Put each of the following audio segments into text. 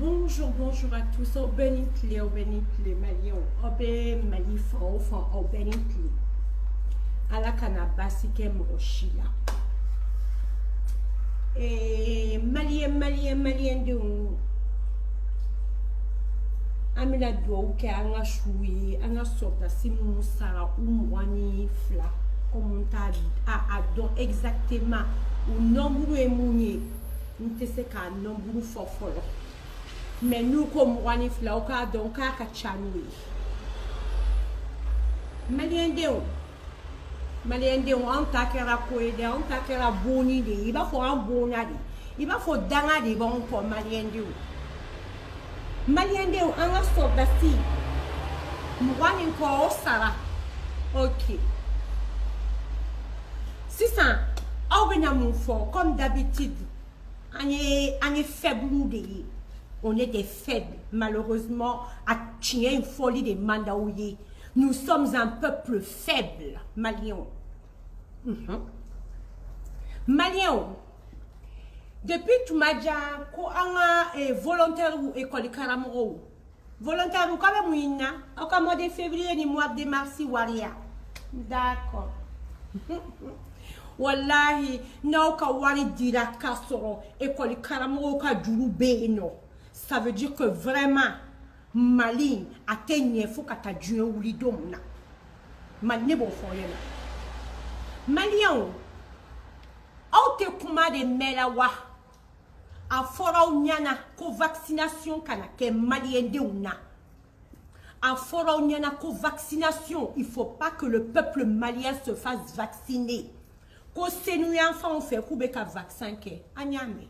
Bonjour à tous. Au Benitli, Malion. Au Malifon, au Benitli. À la Kanabasi, Kemrochila. Et Malien de Amina do que anga choui, anga sota simu sara umwani fla. Comme on t'a dit, exactement. Ou nombre est mounier. Nous te sais qu'un nombre fort. Mais nous, comme Wani Flauka, donc à Kachanoui. Malien de on takera koede, on takera boni de, il va faut un bonadi, il va faut danga de bon pour Malien de. Malien de on a soldati. Mwani ko sara. Ok. Si ça, on mon fort, comme d'habitude, on est faible de. On est des faibles, malheureusement, à tirer une folie des mandaouillés. Nous sommes un peuple faible, Maliens. Maliens, depuis tout Madja, quand on est volontaire ou école Karamoro, volontaire ou quand même, au mois de février, ni mois de mars, Waria. D'accord. Wallahi, non, quand on est dira Kassoro, école Karamoro, Kadjoulou non. Ça veut dire que vraiment, Mali atteigne faut que tu Dieu ou l'idom. Mali bon foyer. Malien, au te kuma de melawa, a fora unyana ko vaccination kana ke malien de una. A fora unyana ko vaccination, il faut pas que le peuple malien se fasse vacciner. Ko senu enfant on fait koubeka vaccin ke anyame.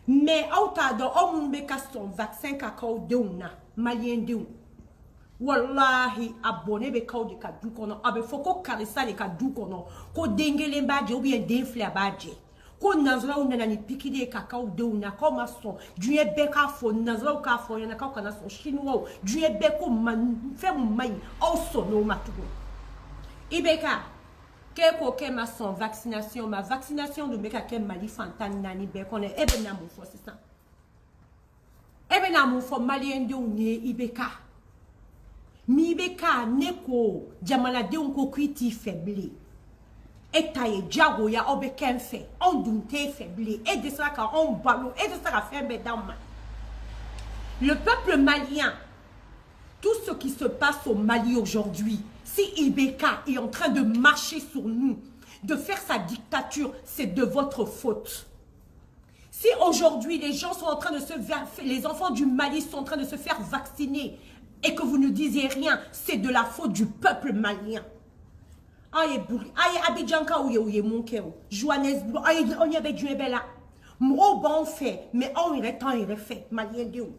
Mais autant au monde son vaccin cacao de una malien de un wallahi abonné be kaw de kadu kono abe foko karisa de kadu kono ko dengele mbadje ou bien denfle badje ko nazra una na ni pikide cacao de una comme son duye beka fo nazra ka fo yana ka kana son chinois duye beko man fait mai au sono matugo ibeka Keko kema son vaccination, ma vaccination de meka kem mali fantan nani be koné ebe na mon fo c'est ça. Ebe na mon fo malien de unye ibeka. Mi ibeka neko jamana de unko kwiti faible. Etaye diago ya obe ken fait, on dunte faible et de ça ka on balo et de ça ka fait bedama. Le peuple malien, tout ce qui se passe au Mali aujourd'hui, si Ibeka est en train de marcher sur nous, de faire sa dictature, c'est de votre faute. Si aujourd'hui les gens sont en train de se faire, les enfants du Mali sont en train de se faire vacciner et que vous ne disiez rien, c'est de la faute du peuple malien. Aïe Abidjanka ouye monkeo, Johannesburg, on y avait du bella. Mo bon fait, mais on irait temps il fait malien de où.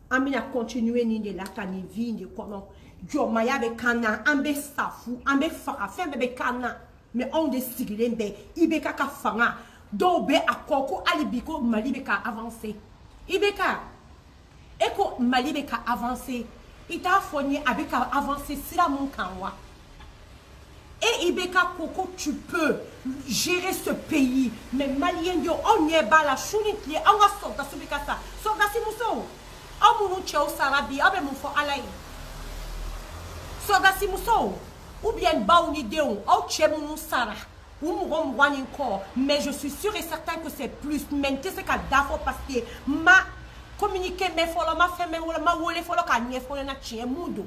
Amina continuer ni de la canivi de comment jo maya be kana ambe safu ambe fara fe be kana mais on de siglembe ibeka ka fanga do be akoko alibiko mali be ka avancer ibeka eko mali be ka avancer ita foni abeka avancer sira mon kanwa et ibeka koko tu peux gérer ce pays mais malien yo on y ba la chounitli on va sortir subika ça sortir si muso Amunu cheo sarabi abe mufo alay. Soga si muso ou bien baouni deon au chemunu sara ou mouron wani encore mais je suis sûr et certain que c'est plus mente c'est qu'à dafo parce que ma communiquer mais follow ma fait mais ma wole follow ka nie follow na chie mudo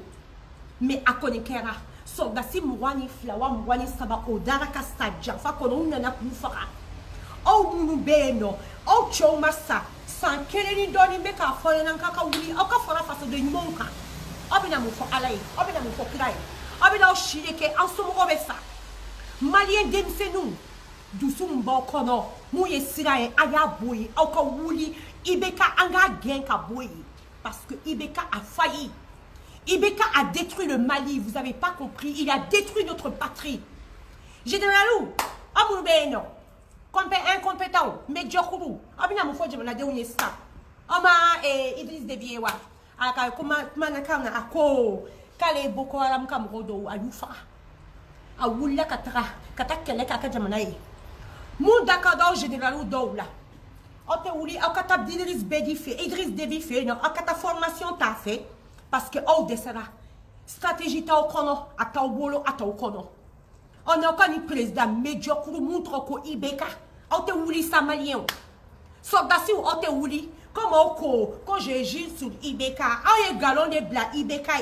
mais akonikera soga si mwani flawa mwani saba odara ka sadja fa kono na kufara au munu beno au cheo masa sans qu'elle ni donne me ka fo na ka wuli o ka fora face de monka obina mu fo alay obina mu fo kray obina o shire ke ansomo ko be sa malien dem se nous dusum bo kono mu ye sirae aya boyi o ka wuli ibeka anga gen ka boyi parce que ibeka a failli. Ibeka a détruit le Mali, vous avez pas compris, il a détruit notre patrie. Généralou amunu beno incompétent, médiocre. Abina mo foje na de unye sa. Oma Idriss Déby wa. Aka kuma manakana ako kale Boko Haram kam rodo ayufa. Awulla katara katakele kaka jamanae. Mu dakado général ou doula. Ote ouli, okata Idriss Déby fait, Idriss Déby fait, non, okata formation t'a fait, parce que au desera, stratégie ta okono, ata obolo, ata okono. On a encore un président médiocre, montre ko Ibeka, ote ouli samalien. Soldat si ote ouli, comme quand je gis sur Ibeka, on est galon de bla Ibeka.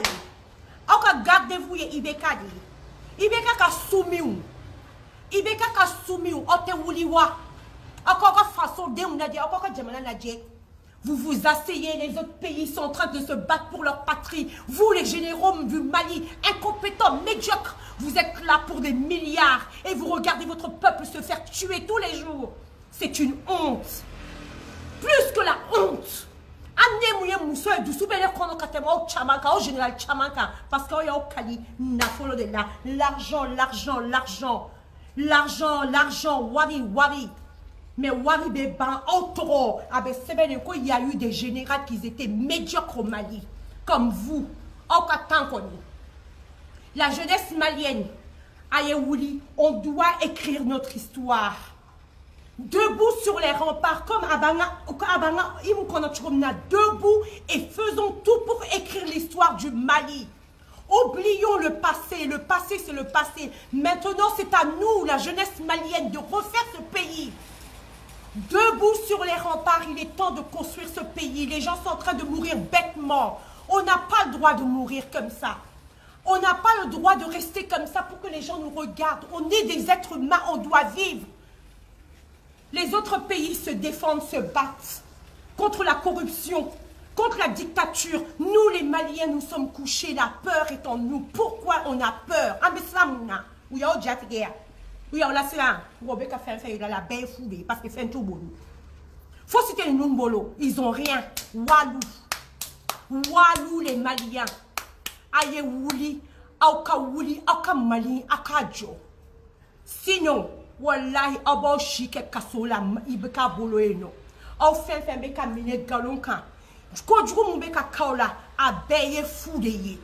On gardez-vous Ibeka. Ibeka ka soumis. Ibeka ka soumis, ote ouli wa. Encore façon de encore vous vous asseyez, les autres pays sont en train de se battre pour leur patrie. Vous, les généraux du Mali, incompétents, médiocres, vous êtes là pour des milliards et vous regardez votre peuple se faire tuer tous les jours. C'est une honte. Plus que la honte. Amenez-moi Moussa et Doussou, mais au Chamanka, au général Chamanka, parce qu'il y a au Kali, Nafolo de là. L'argent, l'argent, l'argent. L'argent, l'argent, wari, wari. Mais Wari ban autoro, il y a eu des généraux qui étaient médiocres au Mali, comme vous, la jeunesse malienne, Ayewouli, on doit écrire notre histoire. Debout sur les remparts, comme Abanga, debout et faisons tout pour écrire l'histoire du Mali. Oublions le passé c'est le passé. Maintenant c'est à nous, la jeunesse malienne, de refaire ce pays. Debout sur les remparts, il est temps de construire ce pays. Les gens sont en train de mourir bêtement. On n'a pas le droit de mourir comme ça. On n'a pas le droit de rester comme ça pour que les gens nous regardent. On est des êtres humains, on doit vivre. Les autres pays se défendent, se battent contre la corruption, contre la dictature. Nous, les Maliens, nous sommes couchés. La peur est en nous. Pourquoi on a peur? Oui, on l'a fait là. Il a la belle foulée parce que c'est un tout beau. Faut citer les Numbolo. Ils ont rien. Walou. Walou, les Maliens. Aye Wouli. Auka Wouli. Auka Mali. Akadjo. Sinon, Wallahi, Abo Shike Kasola. Ibeka Bolo eno. Au fin beka mine galonka. Kodjou Mbeka Kaola. Abeye foulée.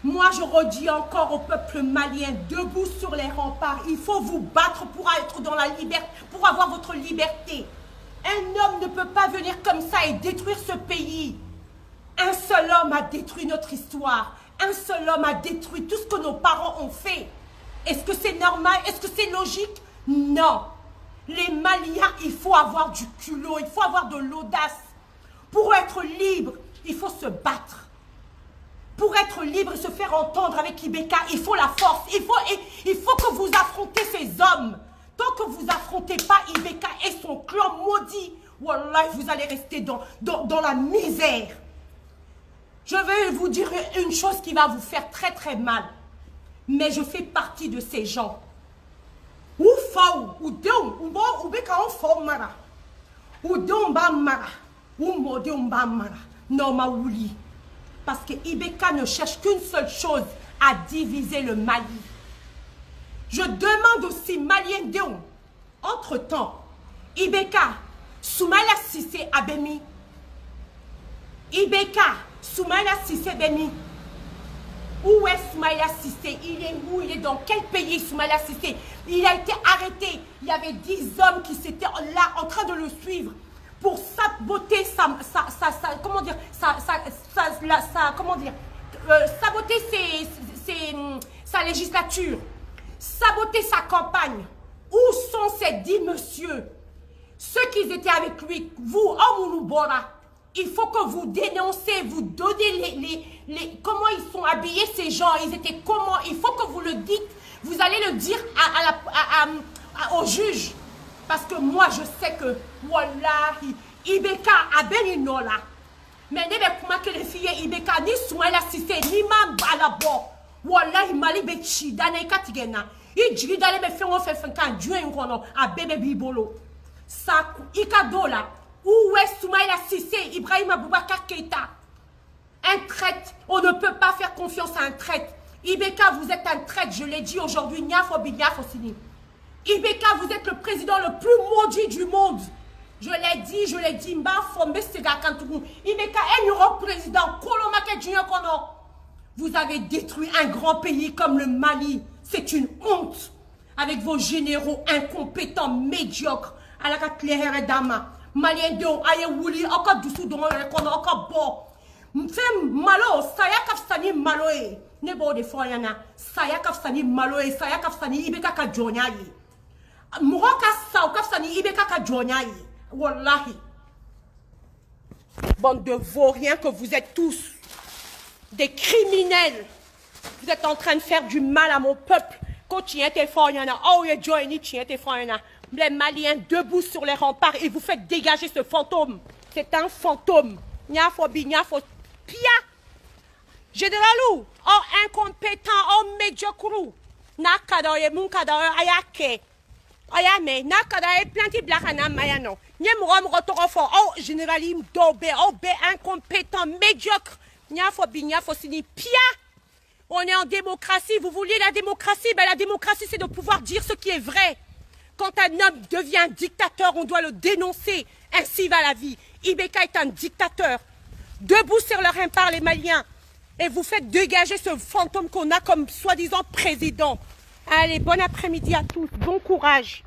Moi, je redis encore au peuple malien, debout sur les remparts, il faut vous battre pour être dans la liberté, pour avoir votre liberté. Un homme ne peut pas venir comme ça et détruire ce pays. Un seul homme a détruit notre histoire. Un seul homme a détruit tout ce que nos parents ont fait. Est-ce que c'est normal? Est-ce que c'est logique? Non. Les Maliens, il faut avoir du culot, il faut avoir de l'audace. Pour être libre, il faut se battre. Pour être libre et se faire entendre avec Ibeka, il faut la force. Il faut que vous affrontez ces hommes. Tant que vous affrontez pas Ibeka et son clan maudit, wallah, vous allez rester dans la misère. Je vais vous dire une chose qui va vous faire très très mal. Mais je fais partie de ces gens. Parce que Ibeka ne cherche qu'une seule chose, à diviser le Mali. Je demande aussi Malien Déon. Entre-temps, Ibeka, Soumaïla Sissé Abemi. Ibeka, Soumaïla Sissé Abemi. Où est Soumaïla Sissé? Il est où? Il est dans quel pays, Soumaïla Sissé? Il a été arrêté. Il y avait 10 hommes qui étaient là en train de le suivre pour saboter saboter sa législature, saboter sa campagne. Où sont ces 10 messieurs? Ceux qui étaient avec lui, vous, Omounoubora, il faut que vous dénoncez, vous donnez comment ils sont habillés ces gens, ils étaient comment, il faut que vous le dites, vous allez le dire au juge. Parce que moi, je sais que, wallahi, Ibeka a beninola. Mais ne be kuma que les filles Ibeka ni Soumaïla Sissé ni mam balabo. Wallahi mali be chida na ikatigena. I jigi dale be fengo kan Dieu ngono a bébé bibolo. Ça ikadola. Où est Soumaïla Sissé, Ibrahim Aboubacar Keïta? Un traître, on ne peut pas faire confiance à un traître. Ibeka, vous êtes un traître, je l'ai dit aujourd'hui, Niafo Binyafo Sini. Ibeka, vous êtes le président le plus maudit du monde. Je l'ai dit, Mba Fombe Sega Kantougou. Ibeka est le président, Kolomake Junior Kono. Vous avez détruit un grand pays comme le Mali. C'est une honte. Avec vos généraux incompétents, médiocres. Alaka Klehere Dama. Malien don aye wuli aka dusu don rekono aka bo. Mfem malo saya kafsani malo e. Ne bo de foyana saya kafsani malo e saya kafsani ibeka ka jonya yi. Muroka sa kafsani ibeka ka jonya yi. Wallahi. Bande de vauriens que vous êtes tous. Des criminels. Vous êtes en train de faire du mal à mon peuple. Quand tu étais fort, il y en a. Oh, les Maliens debout sur les remparts et vous faites dégager ce fantôme. C'est un fantôme. Pia. Généralou. Oh, incompétent. Oh, médiocre. Nakadoye, munkadoye, ayake. Ayame, nakadoye, planti blakana mayano. Oh, généralim dobe. Oh, bé incompétent, médiocre. Pia. On est en démocratie. Vous vouliez la démocratie? Ben, la démocratie, c'est de pouvoir dire ce qui est vrai. Quand un homme devient dictateur, on doit le dénoncer. Ainsi va la vie. Ibeka est un dictateur. Debout sur le rempart, les Maliens. Et vous faites dégager ce fantôme qu'on a comme soi-disant président. Allez, bon après-midi à tous. Bon courage.